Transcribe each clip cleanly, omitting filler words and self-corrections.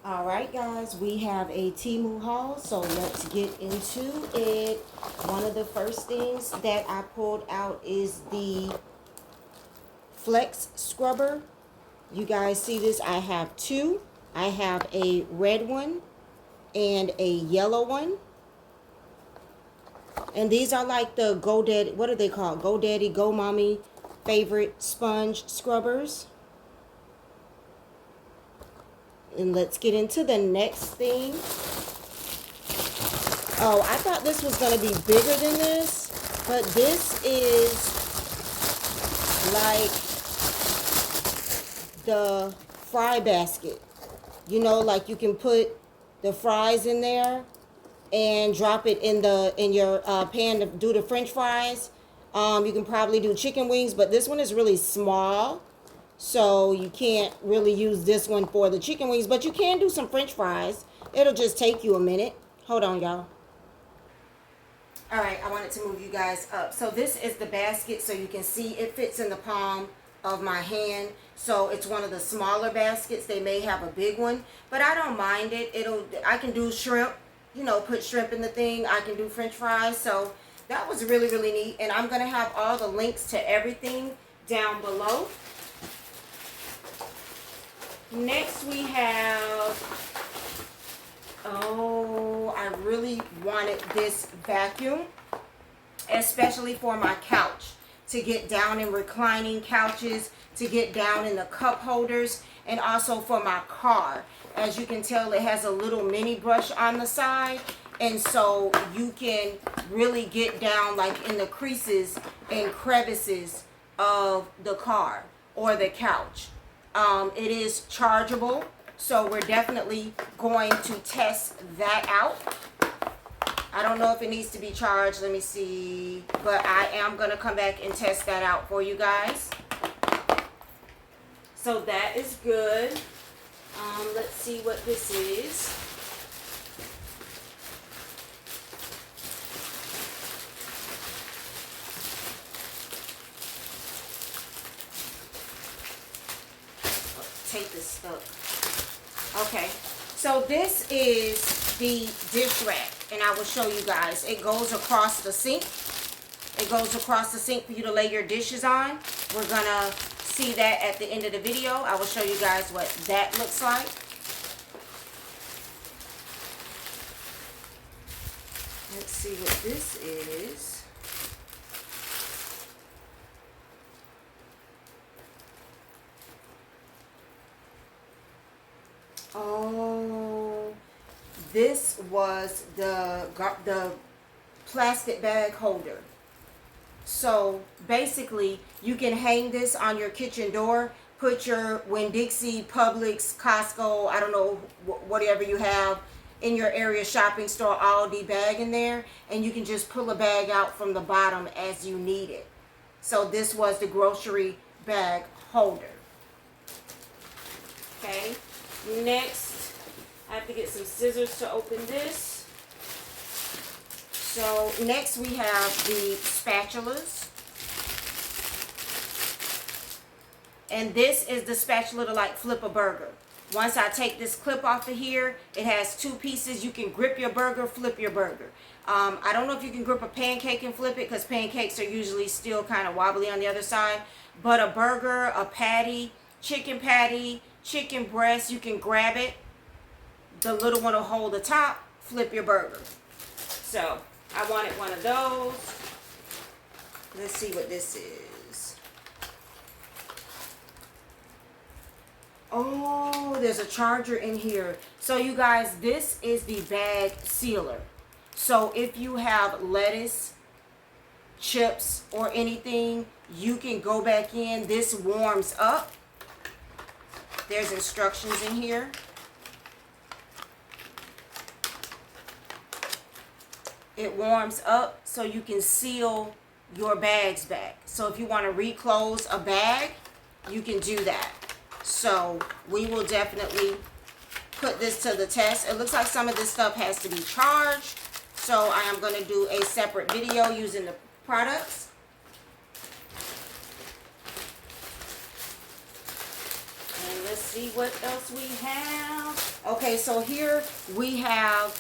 Alright guys, we have a Temu haul, so let's get into it. One of the first things that I pulled out is the Flex Scrubber. You guys see this? I have two. I have a red one and a yellow one. And these are like the GoDaddy, what are they called? GoDaddy, Go Mommy favorite sponge scrubbers. And let's get into the next thing. Oh, I thought this was going to be bigger than this, but this is like the fry basket. You know, like you can put the fries in there and drop it in your pan to do the French fries. You can probably do chicken wings, but this one is really small. So you can't really use this one for the chicken wings, but you can do some French fries. It'll just take you a minute. Hold on, y'all. All right, I wanted to move you guys up. So this is the basket, so you can see it fits in the palm of my hand. So it's one of the smaller baskets. They may have a big one, but I don't mind it. I can do shrimp, you know, put shrimp in the thing. I can do French fries. So that was really, really neat. And I'm going to have all the links to everything down below. Next we have, oh, I really wanted this vacuum, especially for my couch, to get down in reclining couches, to get down in the cup holders, and also for my car. As you can tell, it has a little mini brush on the side, and so you can really get down like in the creases and crevices of the car or the couch. It is chargeable, so we're definitely going to test that out. I don't know if it needs to be charged, let me see, but I am going to come back and test that out for you guys. So that is good. Let's see what this is. Take this stuff. Okay, so this is the dish rack, and I will show you guys. It goes across the sink. It goes across the sink for you to lay your dishes on. We're gonna see that at the end of the video. I will show you guys what that looks like. Let's see what this is. Oh, this was the plastic bag holder. So basically, you can hang this on your kitchen door. Put your Winn-Dixie, Publix, Costco, I don't know, whatever you have in your area, shopping store, Aldi bag in there, and you can just pull a bag out from the bottom as you need it. So this was the grocery bag holder. Okay. Next, I have to get some scissors to open this. So next we have the spatulas. And this is the spatula to like flip a burger. Once I take this clip off of here, it has two pieces. You can grip your burger, flip your burger. I don't know if you can grip a pancake and flip it, because pancakes are usually still kind of wobbly on the other side. But a burger, a patty, chicken breast, you can grab it. The little one will hold the top, flip your burger. So I wanted one of those. Let's see what this is. Oh, there's a charger in here. So you guys, this is the bag sealer. So if you have lettuce, chips, or anything, you can go back in. This warms up. There's instructions in here. It warms up so you can seal your bags back. So if you want to reclose a bag, you can do that. So we will definitely put this to the test. It looks like some of this stuff has to be charged. So I am going to do a separate video using the products. And let's see what else we have. Okay, so here we have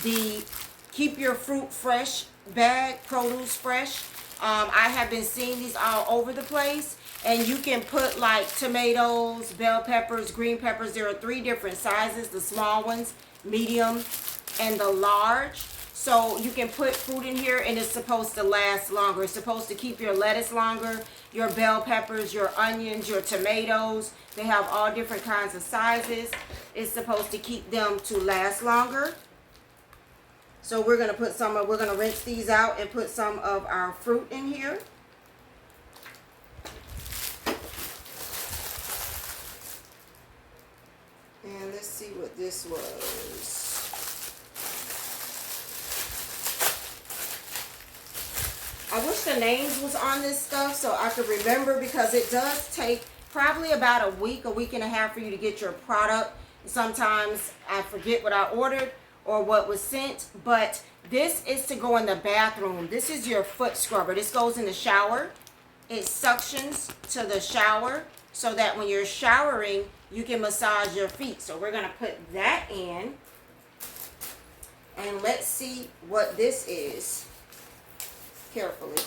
the Keep Your Fruit Fresh bag, produce fresh. I have been seeing these all over the place, and you can put like tomatoes, bell peppers, green peppers. There are 3 different sizes: the small ones, medium, and the large. So you can put fruit in here, and it's supposed to last longer. It's supposed to keep your lettuce longer, your bell peppers, your onions, your tomatoes. They have all different kinds of sizes. It's supposed to keep them to last longer. So we're gonna rinse these out and put some of our fruit in here. And let's see what this was. I wish the names was on this stuff so I could remember, because it does take probably about a week and a half for you to get your product. Sometimes I forget what I ordered or what was sent, but this is to go in the bathroom. This is your foot scrubber. This goes in the shower. It suctions to the shower so that when you're showering, you can massage your feet. So we're gonna put that in, and let's see what this is carefully.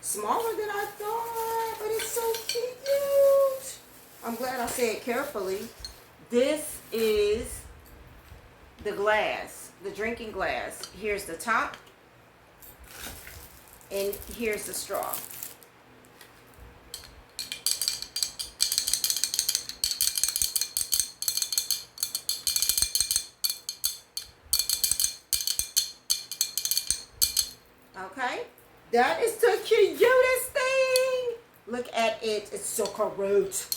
Smaller than I thought, but it's so cute. I'm glad I said carefully. This is the glass, the drinking glass. Here's the top, and here's the straw. Okay, that is the cutest thing. Look at it. It's so cute.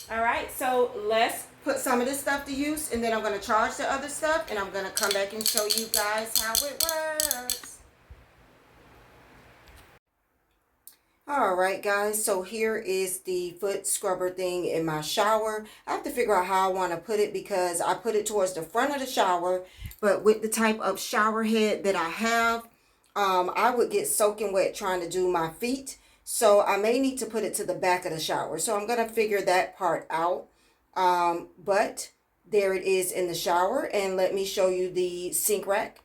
All right, so let's put some of this stuff to use, and then I'm going to charge the other stuff, and I'm going to come back and show you guys how it works. All right, guys, so here is the foot scrubber thing in my shower. I have to figure out how I want to put it, because I put it towards the front of the shower, but with the type of shower head that I have, I would get soaking wet trying to do my feet. So I may need to put it to the back of the shower. So I'm going to figure that part out. But there it is in the shower. And let me show you the sink rack.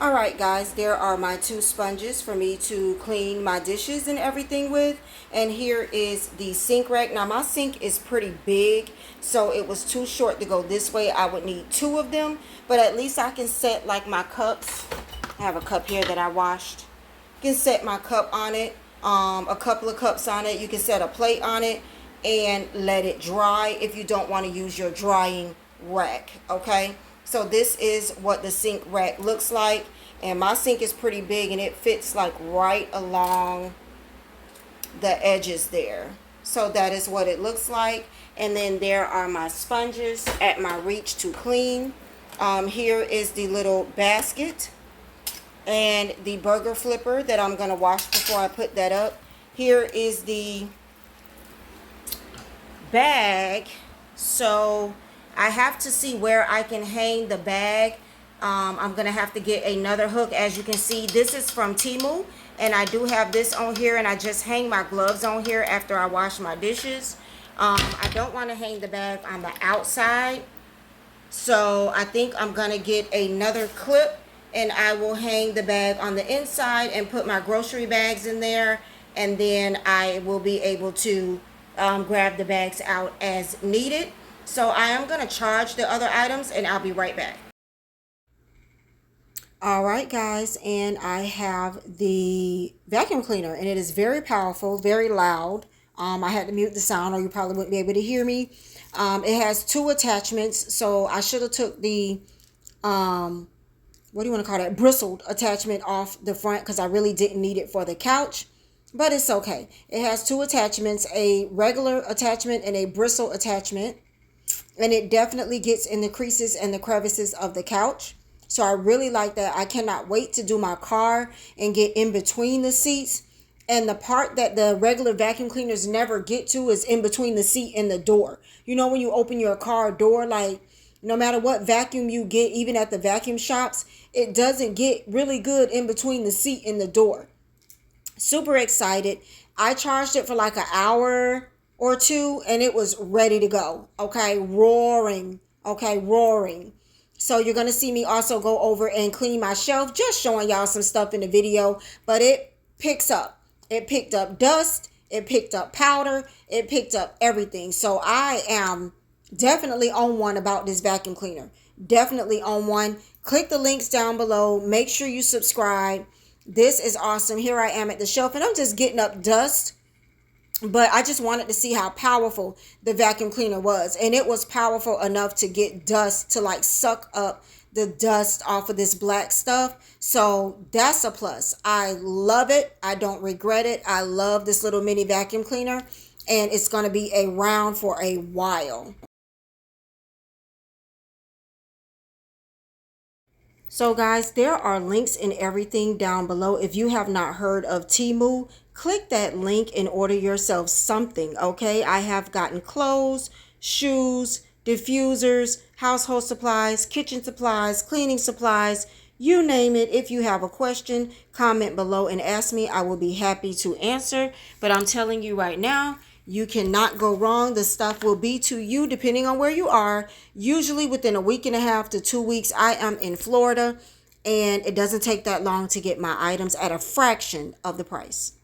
All right, guys, there are my 2 sponges for me to clean my dishes and everything with. And here is the sink rack. Now, my sink is pretty big, so it was too short to go this way. I would need 2 of them, but at least I can set like my cups. I have a cup here that I washed. You can set my cup on it, a couple of cups on it. You can set a plate on it and let it dry if you don't want to use your drying rack, okay? So this is what the sink rack looks like, and my sink is pretty big, and it fits like right along the edges there. So that is what it looks like. And then there are my sponges at my reach to clean. Here is the little basket and the burger flipper that I'm going to wash before I put that up. Here is the bag. So I have to see where I can hang the bag. I'm going to have to get another hook. As you can see, this is from Temu, and I do have this on here, and I just hang my gloves on here after I wash my dishes. I don't want to hang the bag on the outside, so I think I'm going to get another clip, and I will hang the bag on the inside and put my grocery bags in there, and then I will be able to grab the bags out as needed. So I am going to charge the other items, and I'll be right back. All right, guys, and I have the vacuum cleaner, and it is very powerful, very loud. I had to mute the sound, or you probably wouldn't be able to hear me. It has 2 attachments, so I should have took the what do you want to call that, bristled attachment off the front, because I really didn't need it for the couch, but it's okay. It has 2 attachments, a regular attachment and a bristle attachment, and it definitely gets in the creases and the crevices of the couch. So I really like that. I cannot wait to do my car and get in between the seats And the part that the regular vacuum cleaners never get to is in between the seat and the door. You know, when you open your car door, like no matter what vacuum you get, even at the vacuum shops, it doesn't get really good in between the seat and the door. Super excited. I charged it for like an hour or two and it was ready to go. Okay, roaring. Okay, roaring. So you're going to see me also go over and clean my shelf, just showing y'all some stuff in the video, but it picks up. It picked up dust, it picked up powder, it picked up everything. So I am definitely on one about this vacuum cleaner. Definitely on one. Click the links down below. Make sure you subscribe. This is awesome. Here I am at the shelf and I'm just getting up dust. But I just wanted to see how powerful the vacuum cleaner was. And it was powerful enough to get dust, to like suck up the dust off of this black stuff. So that's a plus. I love it. I don't regret it. I love this little mini vacuum cleaner. And it's going to be around for a while. So guys, there are links and everything down below. If you have not heard of Temu, click that link and order yourself something, okay? I have gotten clothes, shoes, diffusers, household supplies, kitchen supplies, cleaning supplies, you name it. If you have a question, comment below and ask me. I will be happy to answer. But I'm telling you right now, you cannot go wrong. The stuff will be to you depending on where you are. Usually within a week and a half to 2 weeks. I am in Florida and it doesn't take that long to get my items at a fraction of the price.